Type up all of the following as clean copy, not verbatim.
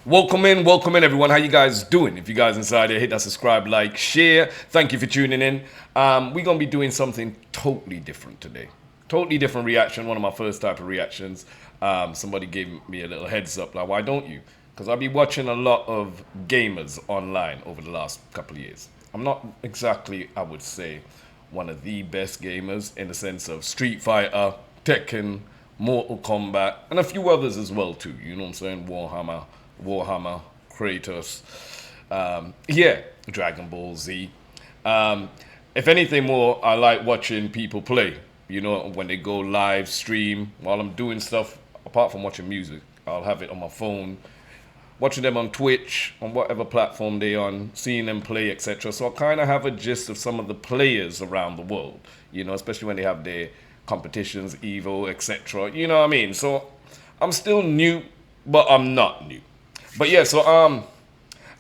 Welcome in everyone. How you guys doing? If you guys inside here, hit that subscribe, like, share. Thank you for tuning in. We're gonna be doing something totally different today. Totally different reaction, one of my first type of reactions. Somebody gave me a little heads up, like, why don't you? Because I've been watching a lot of gamers online over the last couple of years. I'm not exactly, I would say, one of the best gamers in the sense of Street Fighter, Tekken, Mortal Kombat, and a few others as well too. You know what I'm saying? Warhammer, Kratos, Dragon Ball Z. If anything more, I like watching people play. You know, when they go live stream while I'm doing stuff, apart from watching music, I'll have it on my phone, watching them on Twitch, on whatever platform they're on, seeing them play, etc. So I kind of have a gist of some of the players around the world, you know, especially when they have their competitions, Evo, etc. You know what I mean? So I'm still new, but I'm not new. But yeah, so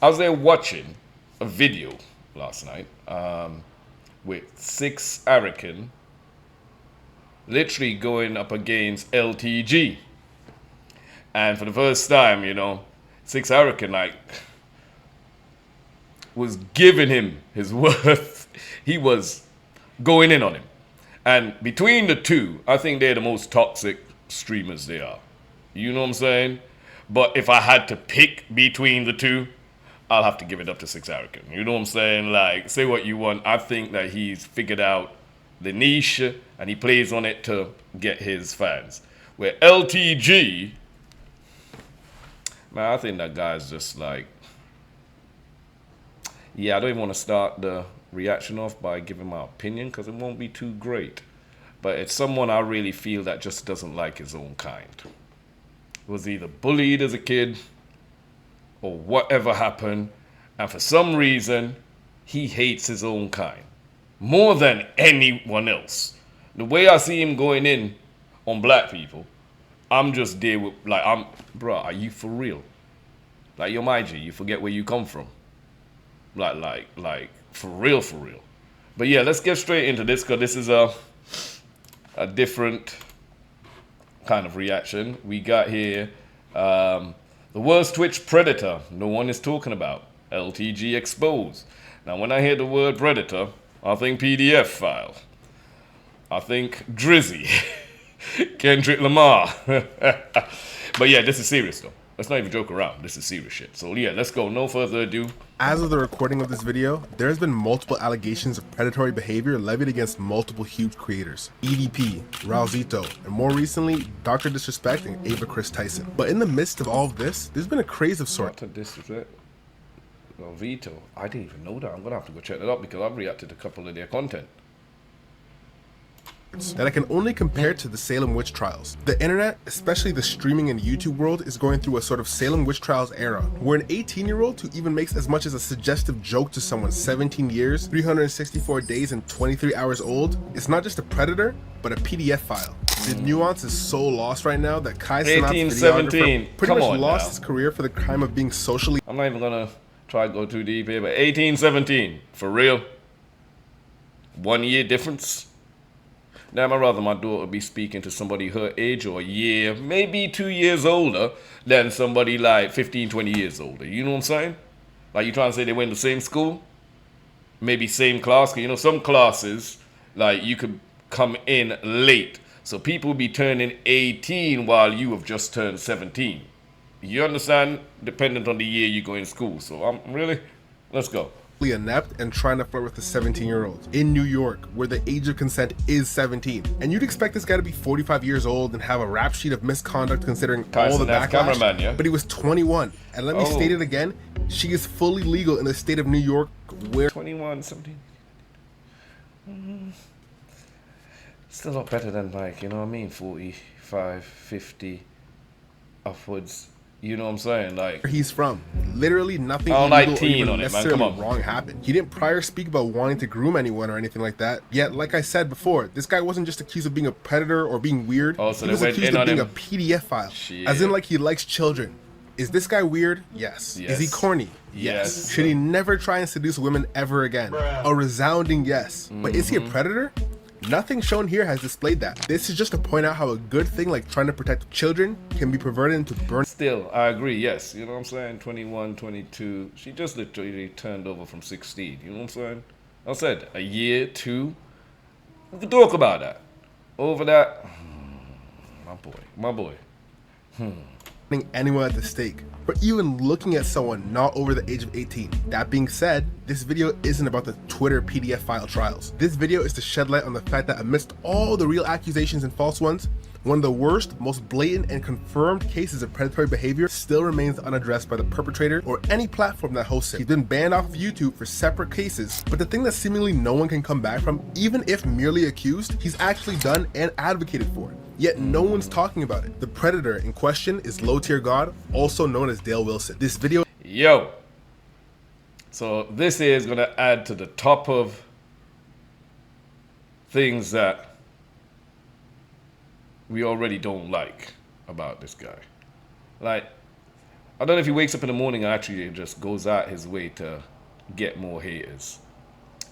I was there watching a video last night with 6 Arakan literally going up against LTG. And for the first time, you know, 6 Arakan like was giving him his worth. He was going in on him. And between the two, I think they're the most toxic streamers they are. You know what I'm saying? But if I had to pick between the two, I'll have to give it up to 6 Arakan. You know what I'm saying? Like, say what you want. I think that he's figured out the niche and he plays on it to get his fans. Where LTG, man, I think that guy's just like, yeah, I don't even want to start the reaction off by giving my opinion because it won't be too great. But it's someone I really feel that just doesn't like his own kind. Was either bullied as a kid or whatever happened, and for some reason he hates his own kind more than anyone else. The way I see him going in on black people, I'm just there with, like, bro, are you for real? Like, you're my G, you forget where you come from. Like for real. But yeah, let's get straight into this because this is a different kind of reaction. We got here the worst Twitch predator no one is talking about, LTG exposed. Now when I hear the word predator, I think PDF file, I think Drizzy, Kendrick Lamar. But yeah, this is serious though. Let's not even joke around. This is serious shit. So yeah, let's go. No further ado. As of the recording of this video, there has been multiple allegations of predatory behavior levied against multiple huge creators. EDP, Raulzito, and more recently, Dr. Disrespect and Ava Chris Tyson. But in the midst of all of this, there's been a craze of sorts. Dr. Disrespect, Raulzito, I didn't even know that. I'm gonna have to go check that out because I've reacted to a couple of their content that I can only compare to the Salem witch trials. The internet, especially the streaming and YouTube world, is going through a sort of Salem witch trials era, where an 18-year-old who even makes as much as a suggestive joke to someone 17 years, 364 days, and 23 hours old is not just a predator, but a PDF file. The nuance is so lost right now that Kai Cenat's videographer pretty much lost his career for the crime of being socially... I'm not even gonna try to go too deep here, but 18-17, for real? 1 year difference? Now, I'd rather my daughter be speaking to somebody her age or a year, maybe 2 years older than somebody like 15, 20 years older. You know what I'm saying? Like, you trying to say they went to the same school? Maybe same class? 'Cause, you know, some classes, like, you could come in late. So people be turning 18 while you have just turned 17. You understand? Dependent on the year you go in school. So, really? Let's go. Inept and trying to flirt with a 17-year-old in New York, where the age of consent is 17. And you'd expect this guy to be 45 years old and have a rap sheet of misconduct considering all the backlash, yeah? But he was 21. And let me state it again, she is fully legal in the state of New York where... 21, 17. Still not better than, like, you know what I mean, 45, 50, upwards. You know what I'm saying? Like, where he's from. Literally nothing illegal or even necessarily on, wrong happened. He didn't prior speak about wanting to groom anyone or anything like that. Yet, like I said before, this guy wasn't just accused of being a predator or being weird. Oh, so he was accused of being a PDF file. Shit. As in, like, he likes children. Is this guy weird? Yes. Is he corny? Yes. Should he never try and seduce women ever again? A resounding yes. But is he a predator? Nothing shown here has displayed that. This is just to point out how a good thing like trying to protect children can be perverted into burn. Still, I agree, yes. You know what I'm saying? 21, 22. She just literally turned over from 16. You know what I'm saying? I said, a year, 2. We can talk about that. Over that, my boy. Anyone at the stake, or even looking at someone not over the age of 18. That being said, this video isn't about the Twitter PDF file trials. This video is to shed light on the fact that amidst all the real accusations and false ones, one of the worst, most blatant and confirmed cases of predatory behavior still remains unaddressed by the perpetrator or any platform that hosts it. He's been banned off of YouTube for separate cases, but the thing that seemingly no one can come back from, even if merely accused, he's actually done and advocated for. Yet no one's talking about it. The predator in question is Low Tier God, also known as Dale Wilson. This video... Yo. So this is going to add to the top of things that we already don't like about this guy. Like, I don't know if he wakes up in the morning and actually just goes out his way to get more haters.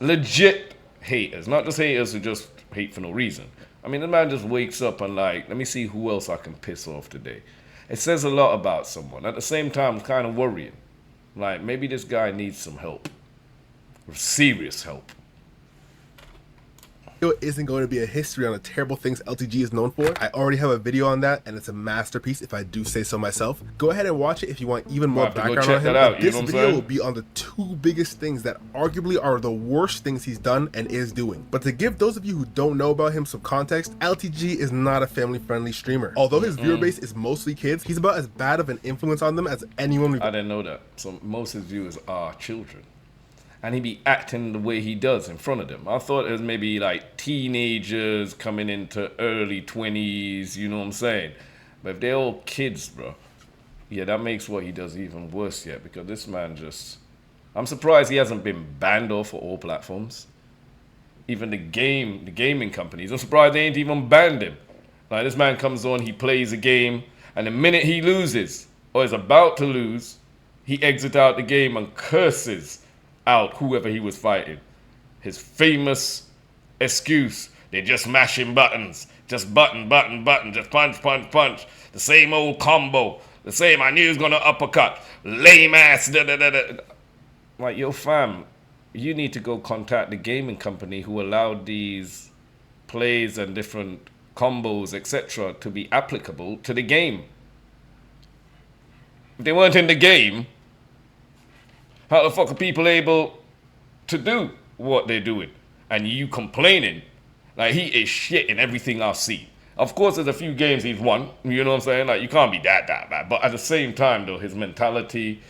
Legit haters, not just haters who just hate for no reason. I mean, the man just wakes up and like, let me see who else I can piss off today. It says a lot about someone. At the same time, it's kind of worrying. Like, maybe this guy needs some help. Serious help. Isn't going to be a history on the terrible things LTG is known for. I already have a video on that, and it's a masterpiece if I do say so myself. Go ahead and watch it if you want even more background on him. But this video will be on the 2 biggest things that arguably are the worst things he's done and is doing. But to give those of you who don't know about him some context, LTG is not a family-friendly streamer. Although his viewer base is mostly kids, he's about as bad of an influence on them as anyone I didn't know that. So most of his viewers are children. And he be acting the way he does in front of them. I thought it was maybe like teenagers coming into early 20s, you know what I'm saying? But if they're all kids, bro, yeah, that makes what he does even worse yet, because this man just... I'm surprised he hasn't been banned off of all platforms. Even the gaming companies, I'm surprised they ain't even banned him. Like, this man comes on, he plays a game, and the minute he loses, or is about to lose, he exits out the game and curses out whoever he was fighting. His famous excuse, they're just mashing buttons. Just button, just punch, punch, punch. The same old combo. The same, I knew he was gonna uppercut. Lame ass, da da da da. Like, yo fam, you need to go contact the gaming company who allowed these plays and different combos, etc. to be applicable to the game. If they weren't in the game, how the fuck are people able to do what they're doing? And you complaining like he is shit in everything I've seen. Of course, there's a few games he's won. You know what I'm saying? Like, you can't be that bad. But at the same time, though, his mentality,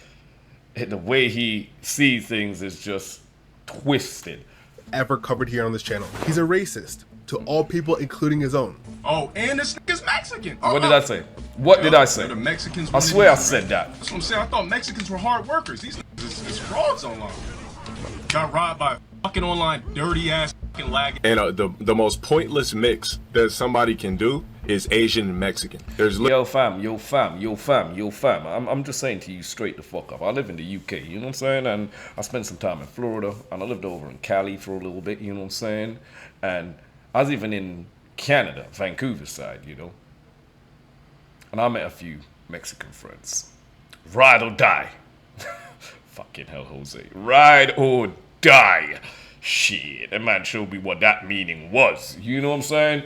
the way he sees things is just twisted. Ever covered here on this channel. He's a racist to all people, including his own. Oh, and this nigga's Mexican. What did I say? What did I say? The Mexicans I swear I said that. That's what I'm saying. I thought Mexicans were hard workers. These niggas is frauds online. Got robbed by a fucking online dirty ass fucking lag. And the most pointless mix that somebody can do is Asian and Mexican. There's yo fam. I'm just saying to you straight the fuck up. I live in the UK, you know what I'm saying? And I spent some time in Florida, and I lived over in Cali for a little bit, you know what I'm saying? And I was even in Canada, Vancouver side, you know? And I met a few Mexican friends. Ride or die. Fucking hell, Jose. Ride or die. Shit, that man showed me what that meaning was. You know what I'm saying?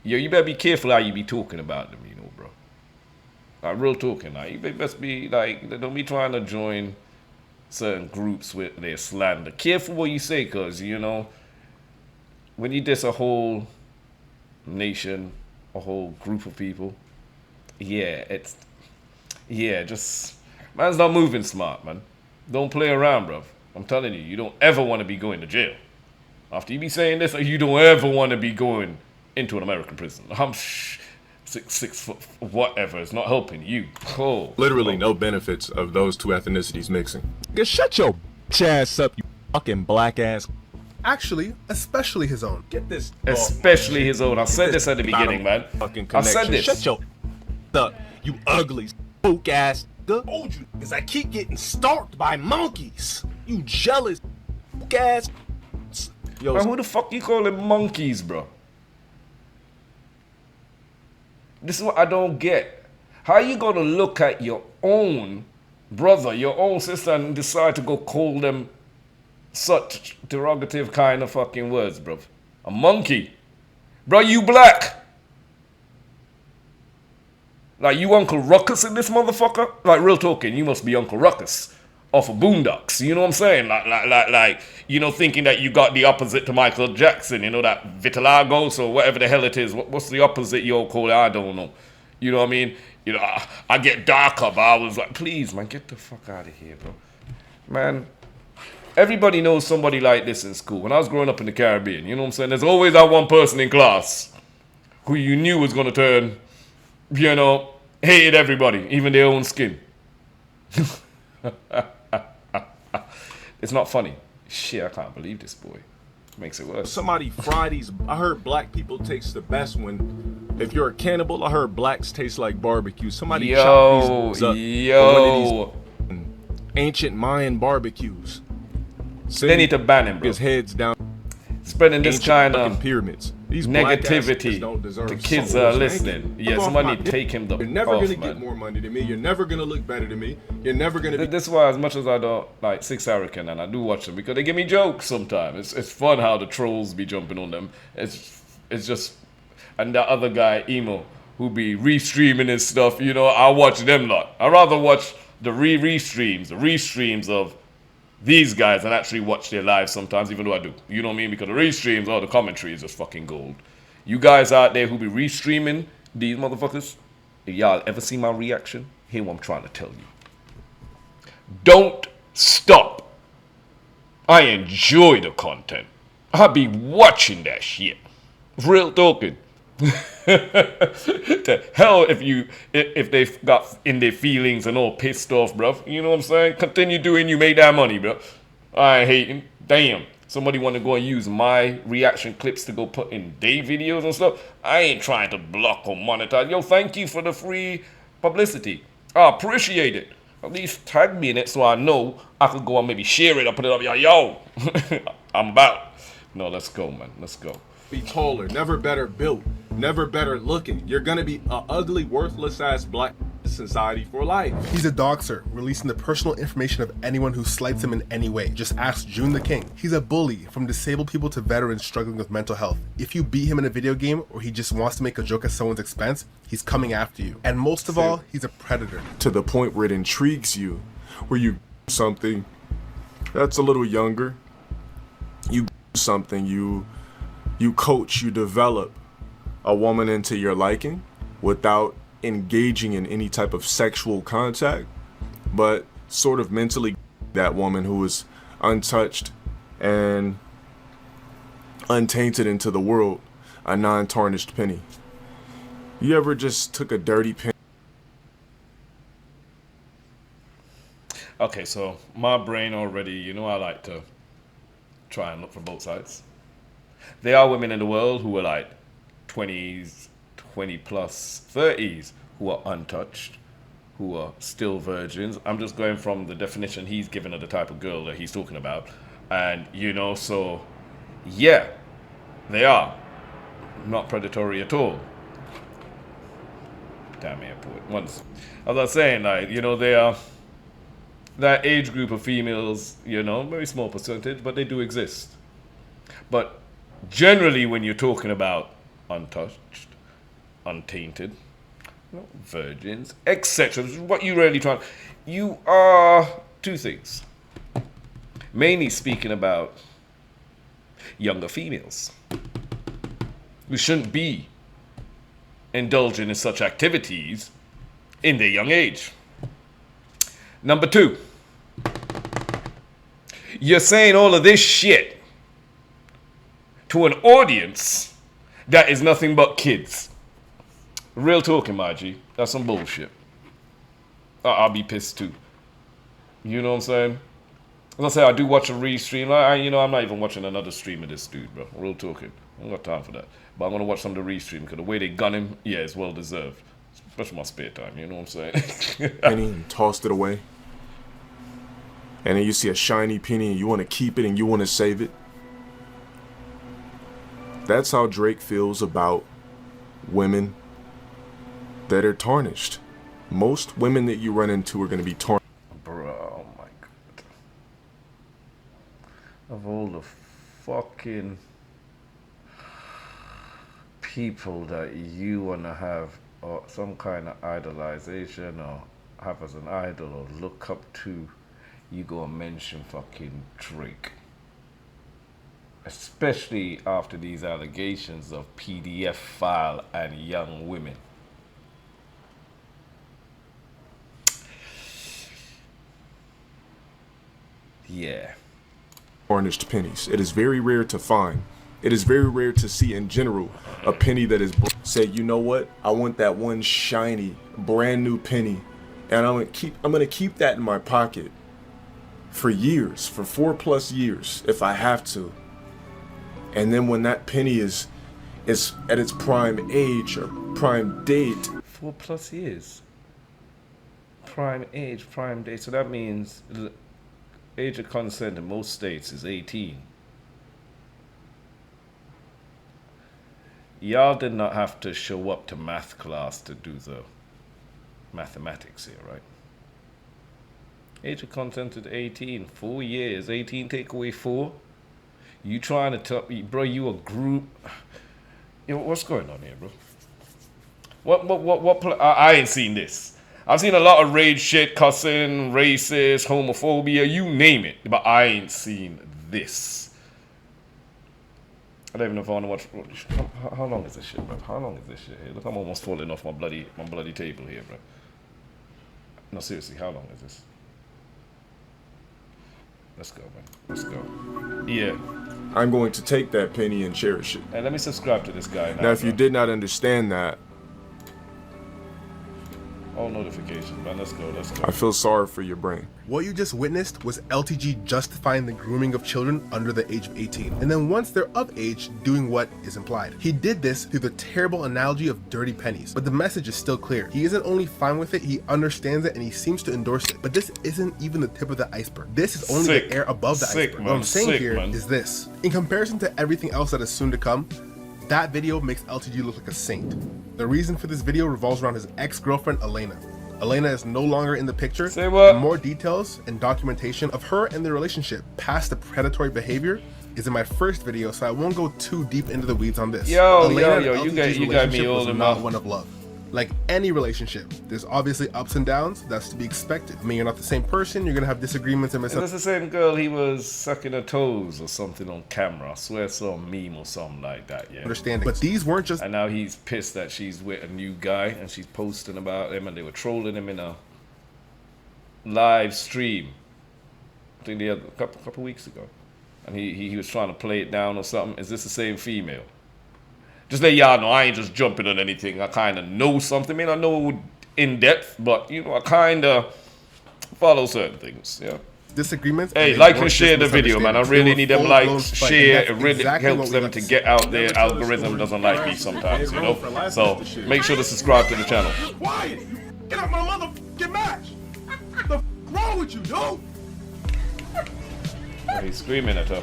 Yo, you better be careful how you be talking about them, you know, bro. Like, real talking. Like, you best be, like, don't be trying to join certain groups with their slander. Careful what you say, because, you know, when you diss a whole nation, a whole group of people, just, man's not moving smart, man. Don't play around, bro. I'm telling you, you don't ever want to be going to jail. After you be saying this, you don't ever want to be going into an American prison. I'm 6 foot, whatever. It's not helping you. Oh, literally no benefits of those two ethnicities mixing. Shut your ass up, you fucking black ass. Actually, especially his own. Get this. Especially his own. I said this at the beginning, man. I said this. Shut your up, you ugly spook ass. Told you, because I keep getting stalked by monkeys. You jealous spook ass. Yo, man, who the fuck you calling monkeys, bro? This is what I don't get. How you gonna look at your own brother, your own sister, and decide to go call them such derogative kind of fucking words, bro? A monkey. Bro, you black. Like, you Uncle Ruckus in this motherfucker? Like, real talking, you must be Uncle Ruckus off of Boondocks. You know what I'm saying? Like, you know, thinking that you got the opposite to Michael Jackson, you know, that Vitiligo, or whatever the hell it is. What's the opposite you'll call it? I don't know. You know what I mean? You know, I get darker, but I was like, please, man, get the fuck out of here, bro. Man, everybody knows somebody like this in school. When I was growing up in the Caribbean, you know what I'm saying? There's always that one person in class who you knew was going to turn, you know, hated everybody, even their own skin. It's not funny. Shit, I can't believe this, boy. Makes it worse. Somebody Fridays, I heard black people taste the best when, if you're a cannibal, I heard blacks taste like barbecue. Somebody chop these up for one of these ancient Mayan barbecues. They need to ban him, bro. His heads down. Spreading this kind of pyramids. These negativity. Don't deserve the kids so are much. listening. Yeah, somebody need to take him the You're never off, gonna man. get more money than me. You're never gonna look better than me. You're never gonna be. This is why, as much as I don't like Six Hurricane, and I do watch them because they give me jokes sometimes. It's fun how the trolls be jumping on them. It's just, and that other guy Emo who be restreaming his stuff. You know, I watch them lot. I rather watch the restreams of these guys and actually watch their lives sometimes, even though I do. You know what I mean? Because the restreams, the commentary is just fucking gold. You guys out there who be restreaming these motherfuckers, if y'all ever see my reaction, hear what I'm trying to tell you. Don't stop. I enjoy the content. I be watching that shit. Real talking. To hell if they've got in their feelings and all pissed off, bro. You know what I'm saying? Continue doing, you made that money, bro. I ain't hating. Damn. Somebody want to go and use my reaction clips to go put in their videos and stuff. I ain't trying to block or monetize. Yo, thank you for the free publicity. I appreciate it. At least tag me in it so I know I could go and maybe share it or put it up. Yo, I'm about. No, let's go, man. Let's go. Be taller, never better built, never better looking. You're gonna be a ugly, worthless ass black society for life. He's a doxer, releasing the personal information of anyone who slights him in any way. Just ask June the King. He's a bully, from disabled people to veterans struggling with mental health. If you beat him in a video game or he just wants to make a joke at someone's expense, he's coming after you. And most of all, he's a predator. To the point where it intrigues you, where you something that's a little younger, you something, you coach, you develop a woman into your liking without engaging in any type of sexual contact, but sort of mentally that woman who is untouched and untainted into the world, a non-tarnished penny. You ever just took a dirty penny? Okay, so my brain already, you know, I like to try and look for both sides. There are women in the world who are like 20s, 20 plus 30s who are untouched, who are still virgins. I'm just going from the definition he's given of the type of girl that he's talking about. And, you know, so, yeah, they are not predatory at all. Damn airport. Once, as I was saying, like, you know, they are that age group of females, you know, very small percentage, but they do exist. But generally, when you're talking about untouched, untainted, you know, virgins, etc., what you really trying, you are two things. Mainly speaking about younger females who shouldn't be indulging in such activities in their young age. Number two, you're saying all of this shit to an audience that is nothing but kids. Real talking, my G. That's some bullshit. I'll be pissed too. You know what I'm saying? As I say, I do watch a restream. I'm not even watching another stream of this dude, bro. Real talking. I don't got time for that. But I'm going to watch some of the restream because the way they gun him, yeah, it's well deserved. Especially my spare time, you know what I'm saying? Penny and tossed it away. And then you see a shiny penny and you want to keep it and you want to save it. That's how Drake feels about women that are tarnished. Most women that you run into are going to be tarnished. Bro, oh my god. Of all the fucking people that you want to have or some kind of idolization or have as an idol or look up to, you go and mention fucking Drake. Especially after these allegations of PDF file and young women. Yeah. Tarnished pennies. It is very rare to find. It is very rare to see in general a penny that is say, you know what? I want that one shiny, brand new penny, and I'm gonna keep that in my pocket for years, for 4+ years, if I have to. And then when that penny is at its prime age or prime date, 4+ years. Prime age, prime date. So that means the age of consent in most states is 18. Y'all did not have to show up to math class to do the mathematics here, right? Age of consent is 18. 4 years. 18 take away 4. You trying to tell me, bro, you a group. Yo, what's going on here, bro? I ain't seen this. I've seen a lot of rage shit, cussing, racist, homophobia, you name it. But I ain't seen this. I don't even know if I want to watch. How long is this shit, bro? How long is this shit here? Look, I'm almost falling off my bloody table here, bro. No, seriously, how long is this? Let's go, man. Let's go. Yeah. I'm going to take that penny and cherish it. Hey, let me subscribe to this guy now. Now, if you did not understand that, all notifications, man. Let's go. Let's go. I feel sorry for your brain. What you just witnessed was LTG justifying the grooming of children under the age of 18, and then once they're of age, doing what is implied. He did this through the terrible analogy of dirty pennies, but the message is still clear. He isn't only fine with it, he understands it, and he seems to endorse it. But this isn't even the tip of the iceberg. This is only Sick. the air above the Sick, iceberg. man. What I'm saying Sick, here man. is this. In comparison to everything else that is soon to come, that video makes LTG look like a saint. The reason for this video revolves around his ex-girlfriend, Elena. Elena is no longer in the picture. Say what? And more details and documentation of her and their relationship past the predatory behavior is in my first video, so I won't go too deep into the weeds on this. Yo, Elena yo, and yo, you LTG's got me relationship all was in not my- one of love. Like any relationship, there's obviously ups and downs. That's to be expected. I mean, you're not the same person. You're gonna have disagreements and Is this the same girl he was sucking her toes or something on camera? I swear some meme or something like that, yeah. misunderstandings. But these weren't just And now he's pissed that she's with a new guy and she's posting about him and they were trolling him in a live stream. I think the other couple weeks ago. And he was trying to play it down or something. Is this the same female? Just let y'all know I ain't just jumping on anything. I kind of know something. I mean, I know in depth, but you know, I kind of follow certain things. Yeah. disagreements. Hey, they like weren't and just share the video, man. I misunderstandings. really They were need them full-blown likes, fight, share. and It that's really exactly helps what we them got to see. get out there. Algorithm doesn't like me sometimes, you know. So make sure to subscribe to the channel. Quiet! Get out my motherfucking match! The f wrong with you, dude? He's screaming at her.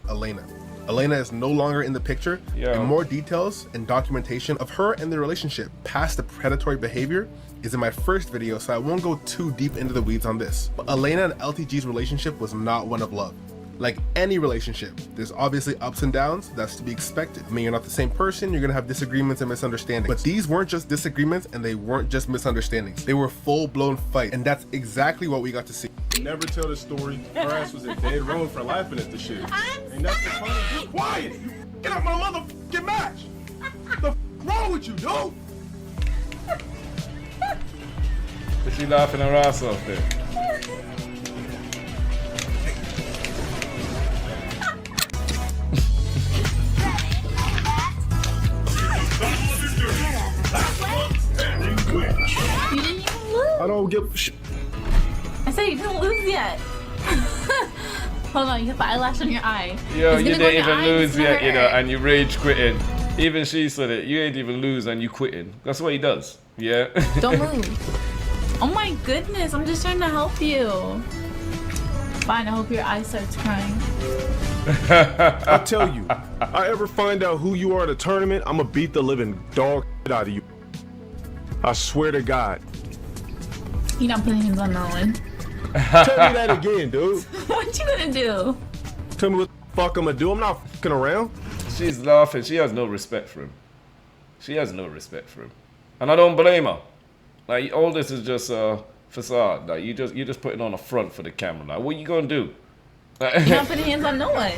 Elena. Elena is no longer in the picture, Yeah. and more details and documentation of her and their relationship past the predatory behavior is in my first video, so I won't go too deep into the weeds on this. But Elena and LTG's relationship was not one of love. Like any relationship, there's obviously ups and downs. That's to be expected. I mean, you're not the same person. You're gonna have disagreements and misunderstandings. But these weren't just disagreements, and they weren't just misunderstandings. They were full-blown fight, and that's exactly what we got to see. Never tell the story. Her ass was in dead wrong for laughing at the shit. And that's the funny. Quiet! Get out my motherfucking match! The f wrong with you, dude? Is she laughing her ass off there? You didn't even lose. I don't give a shit. I said you didn't lose yet. Hold on, you have the eyelash on your eye. Yo, It's you gonna go in didn't your even eye, lose it's gonna yet, you know, hurt. and you rage quitting. Even she said it. You ain't even lose and you quitting. That's what he does. Yeah. Don't move. Oh my goodness, I'm just trying to help you. Fine, I hope your eye starts crying. I tell you, I ever find out who you are at a tournament, I'ma beat the living dog out of you. I swear to God. You're not putting hands on no one. Tell me that again, dude. What you gonna do? Tell me what the fuck I'm gonna do. I'm not fucking around. She's laughing. She has no respect for him. She has no respect for him, and I don't blame her. Like, all this is just a facade. Like, you're just putting on a front for the camera. Like, what you gonna do? You're not putting hands on no one.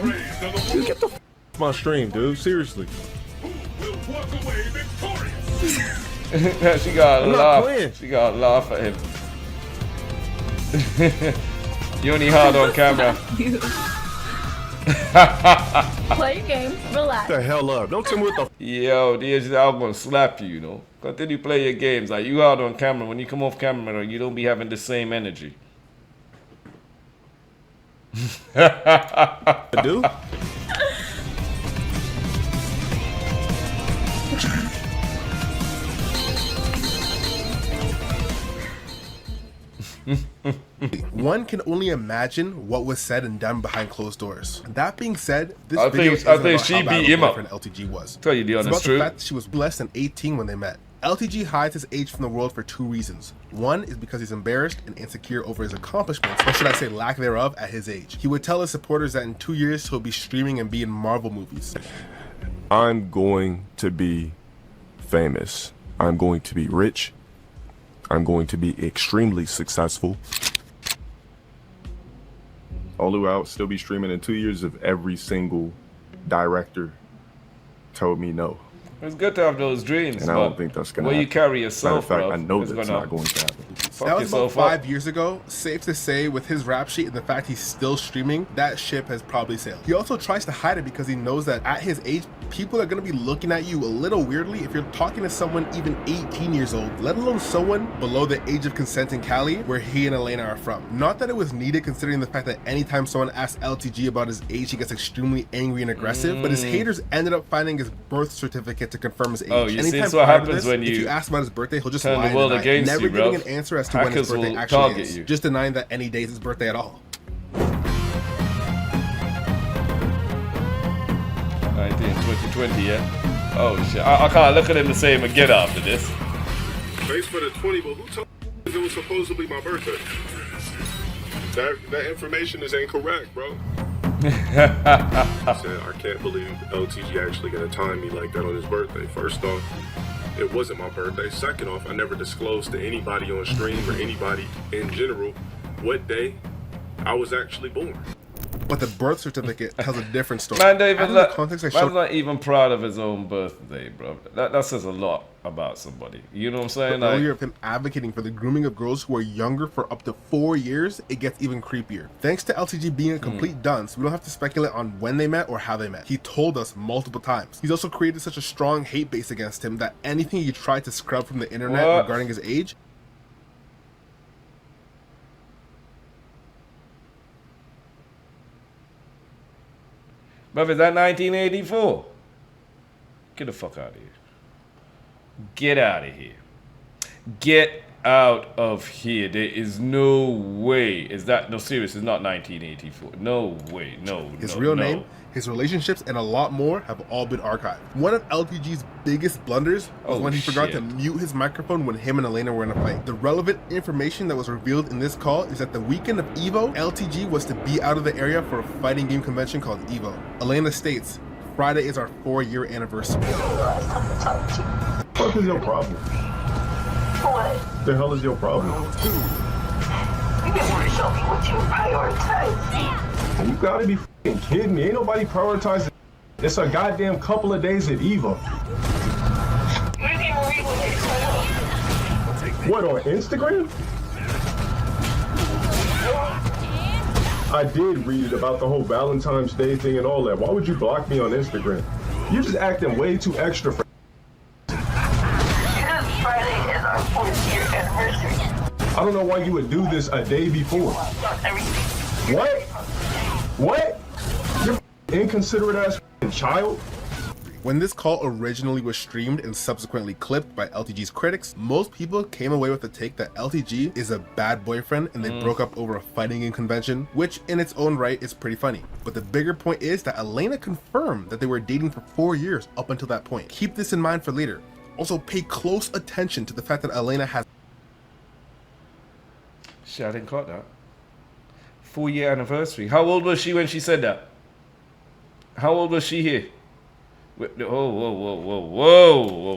Dude, get the f off my stream, dude. Seriously. She gotta I'm not laugh. playing. She gotta laugh at him. You only hard on camera. You. Play your game. Relax. Get the hell up. Don't tell me what the Yo, I'm gonna slap you, you know. Continue play your games. Like, you hard on camera. When you come off camera, you don't be having the same energy. f do. One can only imagine what was said and done behind closed doors. That being said, this I video think- I isn't think about she how bad beat of a him up. boyfriend LTG was. Tell you the It's honest about the truth. fact that she was less than 18 when they met. LTG hides his age from the world for two reasons. One is because he's embarrassed and insecure over his accomplishments, or should I say lack thereof, at his age. He would tell his supporters that in 2 years he'll be streaming and be in Marvel movies. I'm going to be famous. I'm going to be rich. I'm going to be extremely successful. Although I'll still be streaming in 2 years if every single director told me no. It's good to have those dreams, And I don't think that's gonna where you happen. carry Matter yourself, of fact, bro, I know is that's gonna not going to happen. fuck That was about yourself up. 5 years ago. Safe to say, with his rap sheet and the fact he's still streaming, that ship has probably sailed. He also tries to hide it because he knows that at his age, people are going to be looking at you a little weirdly if you're talking to someone even 18 years old, let alone someone below the age of consent in Cali, where he and Elena are from. Not that it was needed, considering the fact that anytime someone asks LTG about his age, he gets extremely angry and aggressive, but his haters ended up finding his birth certificate to confirm his age. Oh, you see, Anytime it's what prior to happens this, when if you you ask about his birthday, he'll just turn lie the world and deny, against never you, giving bro. an answer as to when Hackers his birthday will actually target is, you. just denying that any day is his birthday at all. 2020, yeah? Oh, shit. I can't look at him the same again after this. Thanks for the 20, but who told me it was supposedly my birthday? That information is incorrect, bro. I can't believe LTG actually gonna time me like that on his birthday. First off, it wasn't my birthday. Second off, I never disclosed to anybody on stream or anybody in general what day I was actually born. But the birth certificate tells a different story. Man, don't even Adding the let, context I man's showed not even proud of his own birthday, bro. That says a lot about somebody. You know what I'm saying? Like, earlier of him advocating for the grooming of girls who are younger for up to 4 years, it gets even creepier. Thanks to LTG being a complete dunce, we don't have to speculate on when they met or how they met. He told us multiple times. He's also created such a strong hate base against him that anything he tried to scrub from the internet What? regarding his age, Bruv, is that 1984? Get the fuck out of here. Get out of here. Get out of here. There is no way. Is that, no, serious, it's not 1984. No way. No, his no, real no. name, his relationships, and a lot more have all been archived. One of LTG's biggest blunders was Oh, when he forgot to shit. mute his microphone when him and Elena were in a fight. The relevant information that was revealed in this call is that the weekend of EVO, LTG was to be out of the area for a fighting game convention called EVO. Elena states, Friday is our 4-year anniversary. What is your problem? What? The hell is your problem? You never show me what you prioritize. You gotta be f***ing kidding me. Ain't nobody prioritizing. It's a goddamn couple of days at EVO. You didn't even read what they said. What, on Instagram? I did read it about the whole Valentine's Day thing and all that. Why would you block me on Instagram? You're just acting way too extra for. Because Friday is our 4th-year anniversary. I don't know why you would do this a day before. Not everything. What? What? You're inconsiderate ass child? When this call originally was streamed and subsequently clipped by LTG's critics, most people came away with the take that LTG is a bad boyfriend and they broke up over a fighting game convention, which in its own right is pretty funny. But the bigger point is that Elena confirmed that they were dating for 4 years up until that point. Keep this in mind for later. Also pay close attention to the fact that Elena has Shit, I didn't caught that. 4-year anniversary. How old was she when she said that? How old was she here? Whoa.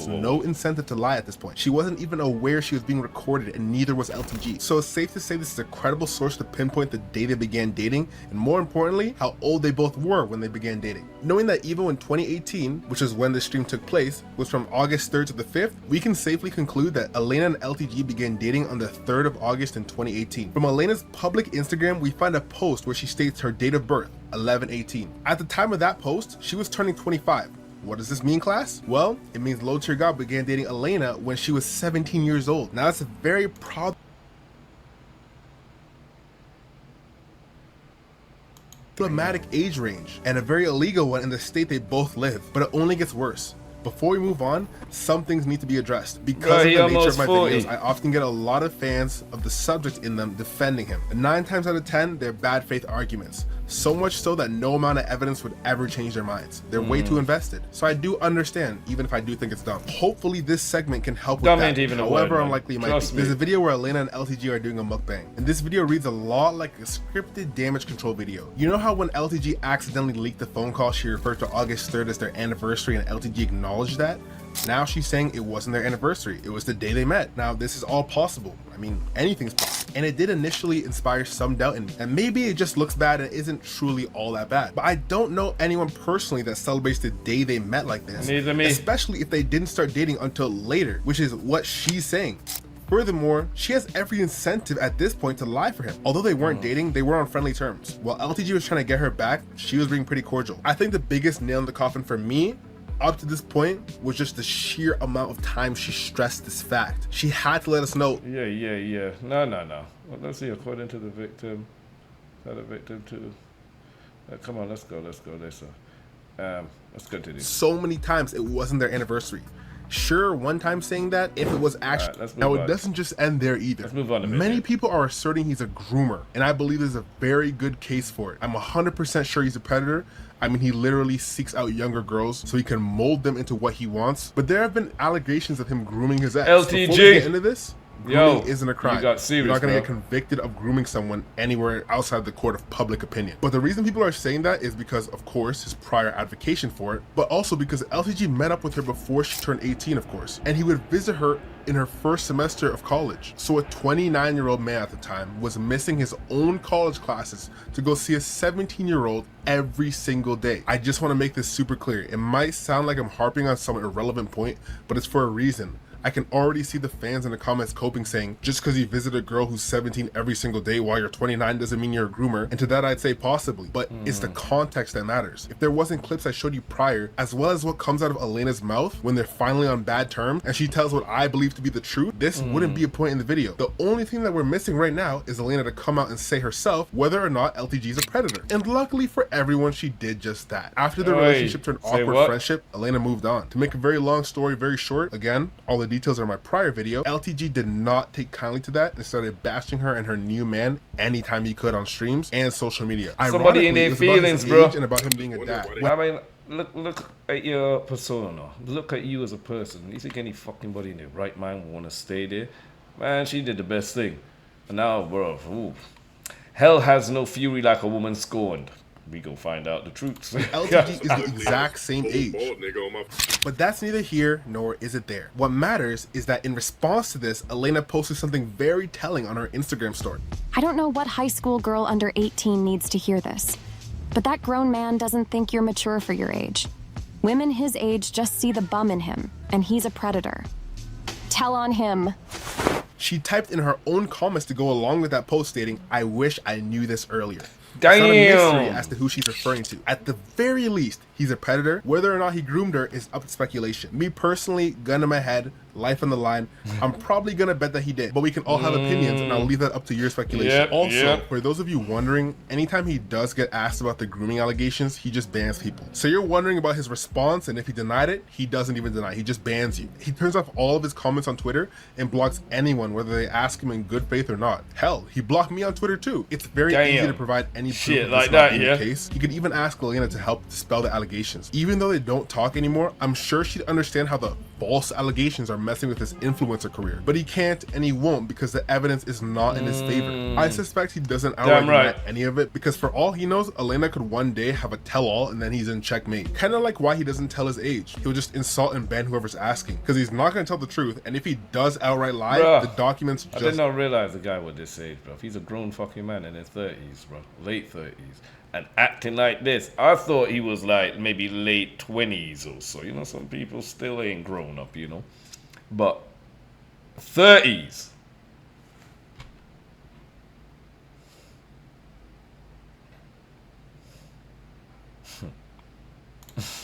no incentive to lie at this point. She wasn't even aware she was being recorded, and neither was LTG. So it's safe to say this is a credible source to pinpoint the day they began dating, and more importantly, how old they both were when they began dating. Knowing that even when 2018, which is when the stream took place, was from August 3rd to the 5th, we can safely conclude that Elena and LTG began dating on the 3rd of August in 2018. From Elena's public Instagram, we find a post where she states her date of birth, 11/18. At the time of that post, she was turning 25. What does this mean, class? Well, it means Low Tier God began dating Elena when she was 17 years old. Now that's a very problematic age range and a very illegal one in the state they both live, but it only gets worse. Before we move on, some things need to be addressed. Because of the nature of my videos, I often get a lot of fans of the subject in them defending him. And 9 times out of 10, they're bad faith arguments. So much so that no amount of evidence would ever change their minds. They're way too invested. So I do understand, even if I do think it's dumb. Hopefully this segment can help with Dumb that. ain't even a However word, unlikely it might Trust be. me. There's a video where Elena and LTG are doing a mukbang. And this video reads a lot like a scripted damage control video. You know how when LTG accidentally leaked the phone call, she referred to August 3rd as their anniversary and LTG acknowledged that? Now she's saying it wasn't their anniversary, it was the day they met. Now this is all possible. I mean, anything's possible. And it did initially inspire some doubt in me. And maybe it just looks bad and isn't truly all that bad. But I don't know anyone personally that celebrates the day they met like this. Neither me. Especially if they didn't start dating until later, which is what she's saying. Furthermore, she has every incentive at this point to lie for him. Although they weren't dating, they were on friendly terms. While LTG was trying to get her back, she was being pretty cordial. I think the biggest nail in the coffin for me up to this point was just the sheer amount of time she stressed this fact. She had to let us know. Yeah. No. Well, let's see, according to the victim, the victim too. Come on, let's go. Let's continue. So many times it wasn't their anniversary. Sure, one time saying that if it was actually. let's move Now on. it doesn't just end there either. Let's move on a bit, Many yeah. people are asserting he's a groomer, and I believe there's a very good case for it. I'm 100% sure he's a predator. I mean, he literally seeks out younger girls so he can mold them into what he wants. But there have been allegations of him grooming his ex. LTG. Before we get into this, grooming Yo, isn't a crime. you got serious, You're not gonna bro. get convicted of grooming someone anywhere outside the court of public opinion. But the reason people are saying that is because, of course, his prior advocation for it, but also because LTG met up with her before she turned 18, of course, and he would visit her in her first semester of college. So a 29-year-old man at the time was missing his own college classes to go see a 17-year-old every single day. I just want to make this super clear. It might sound like I'm harping on some irrelevant point, but it's for a reason. I can already see the fans in the comments coping saying, just because you visit a girl who's 17 every single day while you're 29 doesn't mean you're a groomer. And to that I'd say possibly, but it's the context that matters. If there wasn't clips I showed you prior, as well as what comes out of Elena's mouth when they're finally on bad terms and she tells what I believe to be the truth, this wouldn't be a point in the video. The only thing that we're missing right now is Elena to come out and say herself whether or not LTG is a predator. And luckily for everyone, she did just that. After the Oi, relationship turned say awkward what? friendship, Elena moved on. To make a very long story very short, again, all the details are in my prior video, LTG did not take kindly to that and started bashing her and her new man anytime he could on streams and social media. Somebody in Ironically, their it was about his feelings, bro. age and about him being a dad. I mean, look at your persona. Look at you as a person. You think any fucking body in their right mind would want to stay there? Man, she did the best thing. And now, bro, ooh. Hell has no fury like a woman scorned. We go find out the truth. LTG is the exact same age. But that's neither here nor is it there. What matters is that in response to this, Elena posted something very telling on her Instagram story. I don't know what high school girl under 18 needs to hear this, but that grown man doesn't think you're mature for your age. Women his age just see the bum in him, and he's a predator. Tell on him. She typed in her own comments to go along with that post stating, I wish I knew this earlier. It's not a mystery Damn. as to who she's referring to. At the very least, he's a predator. Whether or not he groomed her is up to speculation. Me personally, gun in my head, life on the line, I'm probably gonna bet that he did. But we can all have opinions, and I'll leave that up to your speculation. Yep, Also, yep. for those of you wondering, anytime he does get asked about the grooming allegations, he just bans people. So you're wondering about his response, and if he denied it, he doesn't even deny. He just bans you. He turns off all of his comments on Twitter and blocks anyone, whether they ask him in good faith or not. Hell, he blocked me on Twitter too. It's very easy Damn. to provide any proof Shit of like this not that, being yeah. the case. He could even ask Elena to help dispel the allegations. Even though they don't talk anymore, I'm sure she'd understand how the false allegations are messing with his influencer career. But he can't and he won't because the evidence is not in his favor. I suspect he doesn't outright Damn right. deny any of it because for all he knows, Elena could one day have a tell-all and then he's in checkmate. Kind of like why he doesn't tell his age. He'll just insult and ban whoever's asking because he's not going to tell the truth, and if he does outright lie, Bruh, the documents I just did not realize the guy was this age, bro. He's a grown fucking man in his 30s, bro. Late 30s. And acting like this. I thought he was like maybe late 20s or so. You know, some people still ain't grown up, you know. But 30s.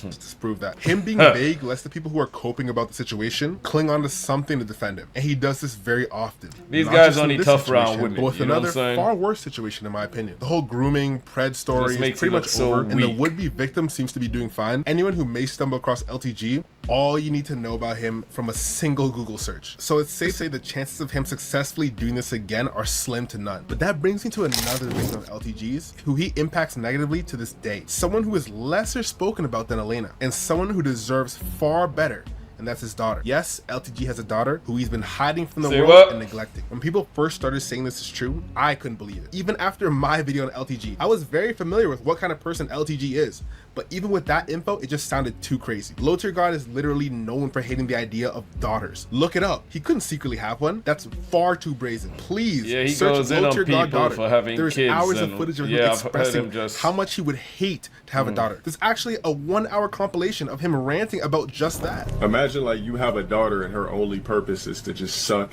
to disprove that. Him being vague lets the people who are coping about the situation cling on to something to defend him. And he does this very often. These Not guys just in only this tough around situation, women, but with you know what I'm another saying? far worse situation in my opinion. The whole grooming pred story Just is makes pretty you look much so over, and the weak. would-be victim seems to be doing fine. Anyone who may stumble across LTG, all you need to know about him from a single Google search. So it's safe to say the chances of him successfully doing this again are slim to none. But that brings me to another victim of LTG's, who he impacts negatively to this day. Someone who is lesser spoken about than Elena, and someone who deserves far better, and that's his daughter. Yes, LTG has a daughter who he's been hiding from the Say world what? and neglecting. When people first started saying this is true, I couldn't believe it. Even after my video on LTG, I was very familiar with what kind of person LTG is. But even with that info, it just sounded too crazy. Low Tier God is literally known for hating the idea of daughters. Look it up. He couldn't secretly have one. That's far too brazen. Please Yeah, he search goes in Low on Tier God people daughter. for having There's kids hours of and- footage of him yeah, I've heard expressing him just- how much he would hate to have a daughter. There's actually a 1-hour compilation of him ranting about just that. Imagine like you have a daughter and her only purpose is to just suck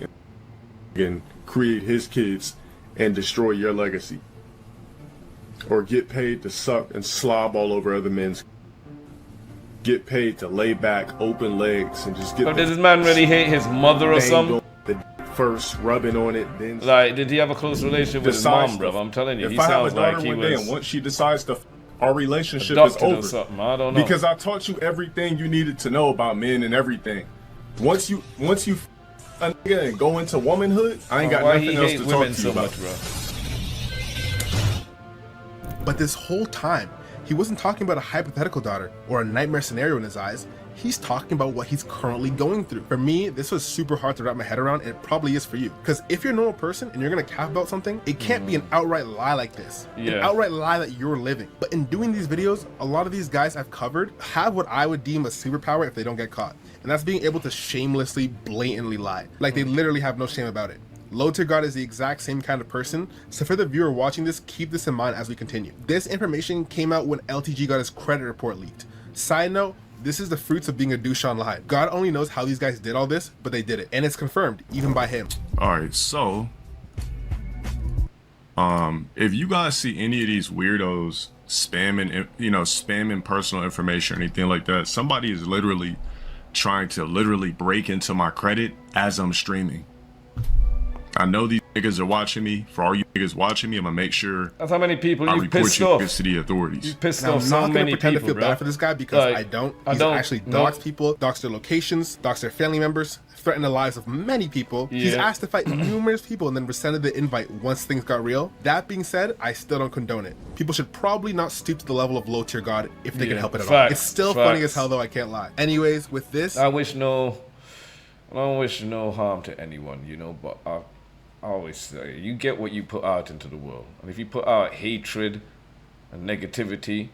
and create his kids and destroy your legacy. Or get paid to suck and slob all over other men's. Get paid to lay back, open legs, and just get But did this man really hate his mother or banged something? on the first, rubbing on it, then Like, did he have a close relationship with his decides mom, bro? to- I'm telling you, if he I have sounds a daughter like he one day was and once she decides to, our relationship is adopted or over. something. I don't know. Because I taught you everything you needed to know about men and everything. Once you a nigga and go into womanhood, I ain't got Why nothing he else hate to women talk to so you about. much, bro? But this whole time, he wasn't talking about a hypothetical daughter or a nightmare scenario in his eyes. He's talking about what he's currently going through. For me, this was super hard to wrap my head around, and it probably is for you. Because if you're a normal person and you're gonna cap about something, it can't be an outright lie like this. An Yeah. outright lie that you're living. But in doing these videos, a lot of these guys I've covered have what I would deem a superpower if they don't get caught. And that's being able to shamelessly, blatantly lie. Like they literally have no shame about it. Low Tier God is the exact same kind of person, so for the viewer watching this, keep this in mind as we continue. This information came out when LTG got his credit report leaked. Side note, this is the fruits of being a douche online. God only knows how these guys did all this, but they did it. And it's confirmed, even by him. All right, so if you guys see any of these weirdos spamming personal information or anything like that, somebody is literally trying to break into my credit as I'm streaming. I know these niggas are watching me. For all you niggas watching me, I'm gonna make sure That's how many people I you report pissed you off. to the authorities. You pissed And I'm off not so gonna many pretend people, to feel bro. bad for this guy because Like, I don't. I He's don't- actually no. doxed people, doxed their locations, doxed their family members, threatened the lives of many people. He's Yeah. asked to fight numerous people and then rescinded the invite once things got real. That being said, I still don't condone it. People should probably not stoop to the level of Low Tier God if they can Yeah, help it at all. facts, It's still funny as facts. hell though, I can't lie. Anyways, with this, I don't wish no harm to anyone, you know, but I always say, you get what you put out into the world. And if you put out hatred and negativity,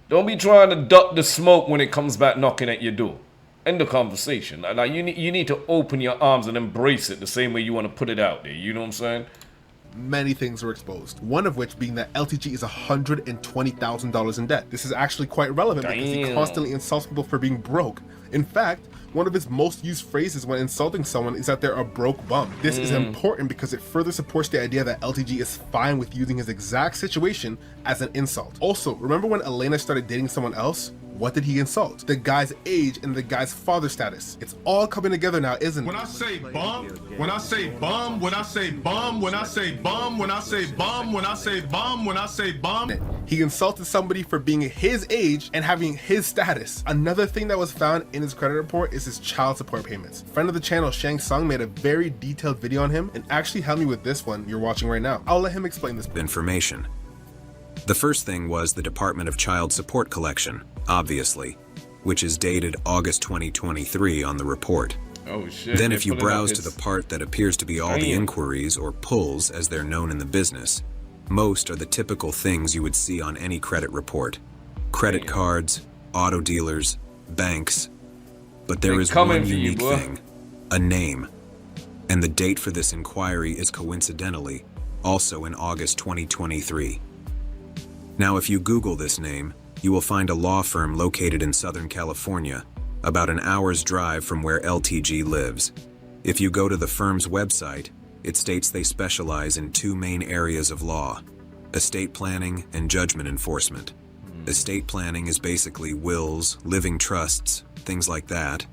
don't be trying to duck the smoke when it comes back knocking at your door. End the conversation. Like, you need to open your arms and embrace it the same way you want to put it out there. You know what I'm saying? many things were exposed. One of which being that LTG is $120,000 in debt. This is actually quite relevant because he Damn. constantly insults people for being broke. In fact, one of his most used phrases when insulting someone is that they're a broke bum. This is important because it further supports the idea that LTG is fine with using his exact situation as an insult. Also, remember when Elena started dating someone else? What did he insult? The guy's age and the guy's father status. It's all coming together now, isn't it? When I say bum, when I say bum, when I say bum, when I say bum, when I say bum, when I say bum, when I say bum. He insulted somebody for being his age and having his status. Another thing that was found in his credit report is his child support payments. Friend of the channel, Shang Tsung, made a very detailed video on him and actually helped me with this one you're watching right now. I'll let him explain this. Information. The first thing was the Department of Child Support collection, obviously, which is dated August 2023 on the report. Oh shit. Then they're if you pulling out browse his- to the part that appears to be all the Damn. inquiries or pulls as they're known in the business, most are the typical things you would see on any credit report. Credit Damn. cards, auto dealers, banks. But there They is coming one for you, unique boy. thing, a name. And the date for this inquiry is coincidentally also in August 2023. Now if you Google this name, you will find a law firm located in Southern California, about an hour's drive from where LTG lives. If you go to the firm's website, it states they specialize in two main areas of law: estate planning and judgment enforcement. Estate planning is basically wills, living trusts, things like that.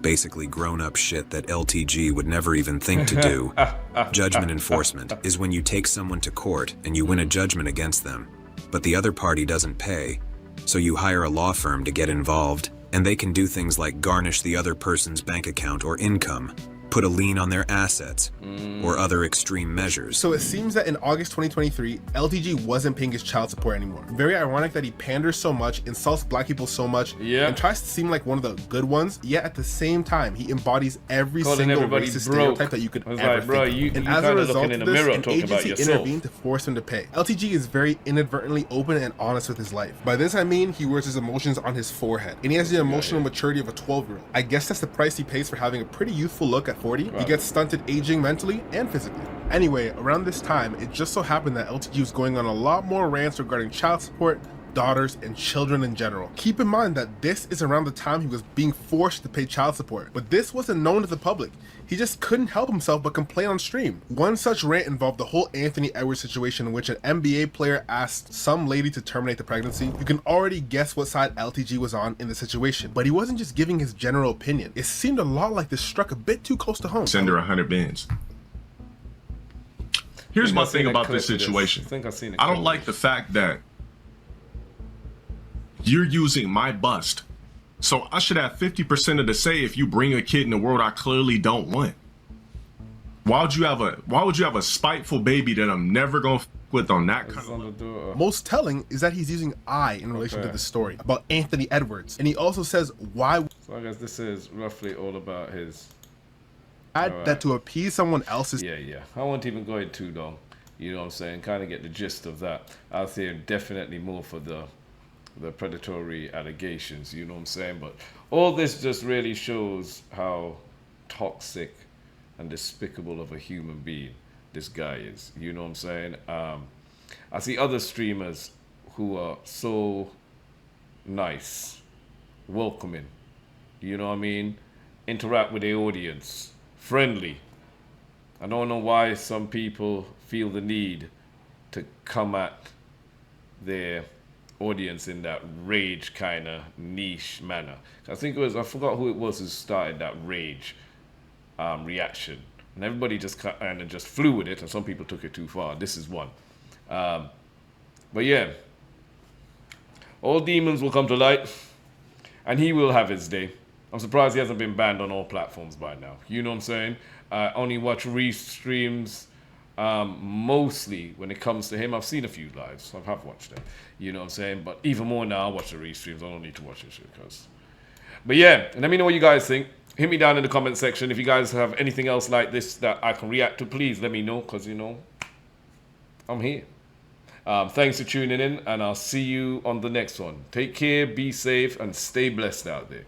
Basically grown-up shit that LTG would never even think to do. Judgment enforcement is when you take someone to court and you win a judgment against them, but the other party doesn't pay. So you hire a law firm to get involved, and they can do things like garnish the other person's bank account or income, put a lien on their assets, or other extreme measures. So it seems that in August 2023, LTG wasn't paying his child support anymore. Very ironic that he panders so much, insults black people so much, Yeah. and tries to seem like one of the good ones, yet at the same time, he embodies every Calling single everybody racist broke. stereotype that you could I was ever like, bro, think of. you And as kinda a looking result in of the this, mirror an talking about agency yourself. intervened to force him to pay. LTG is very inadvertently open and honest with his life. By this I mean he wears his emotions on his forehead, and he has the emotional maturity of a 12-year-old. I guess that's the price he pays for having a pretty youthful look at 40. He gets stunted aging mentally and physically. Anyway, around this time, it just so happened that LTG was going on a lot more rants regarding child support, daughters, and children in general. Keep in mind that this is around the time he was being forced to pay child support, but this wasn't known to the public. He just couldn't help himself but complain on stream. One such rant involved the whole Anthony Edwards situation in which an NBA player asked some lady to terminate the pregnancy. You can already guess what side LTG was on in the situation, but he wasn't just giving his general opinion. It seemed a lot like this struck a bit too close to home. Send her 100 bins. Here's my thing about this situation. I think I've seen it. I don't like the fact that you're using my bust. So I should have 50% of the say if you bring a kid in the world I clearly don't want. Why would you have a spiteful baby that I'm never gonna with on that kind of level? Most telling is that he's using I in relation to the story about Anthony Edwards, and he also says why So I guess this is roughly all about his. that to appease someone else's. Yeah. I won't even go into too long. You know what I'm saying? Kind of get the gist of that. I'll say definitely more for the predatory allegations. You know what I'm saying? But all this just really shows how toxic and despicable of a human being this guy is. You know what I'm saying? I see other streamers who are so nice, welcoming. You know what I mean? Interact with the audience. Friendly. I don't know why some people feel the need to come at their audience in that rage kind of niche manner. I think it was, I forgot who it was who started that rage reaction. And everybody just kind of just flew with it, and some people took it too far. This is one. But yeah, all demons will come to light, and he will have his day. I'm surprised he hasn't been banned on all platforms by now. You know what I'm saying? I only watch restreams mostly when it comes to him. I've seen a few lives. I have watched them. You know what I'm saying? But even more now, I watch the restreams. I don't need to watch this shit. But yeah, let me know what you guys think. Hit me down in the comment section. If you guys have anything else like this that I can react to, please let me know. Because, you know, I'm here. Thanks for tuning in. And I'll see you on the next one. Take care, be safe, and stay blessed out there.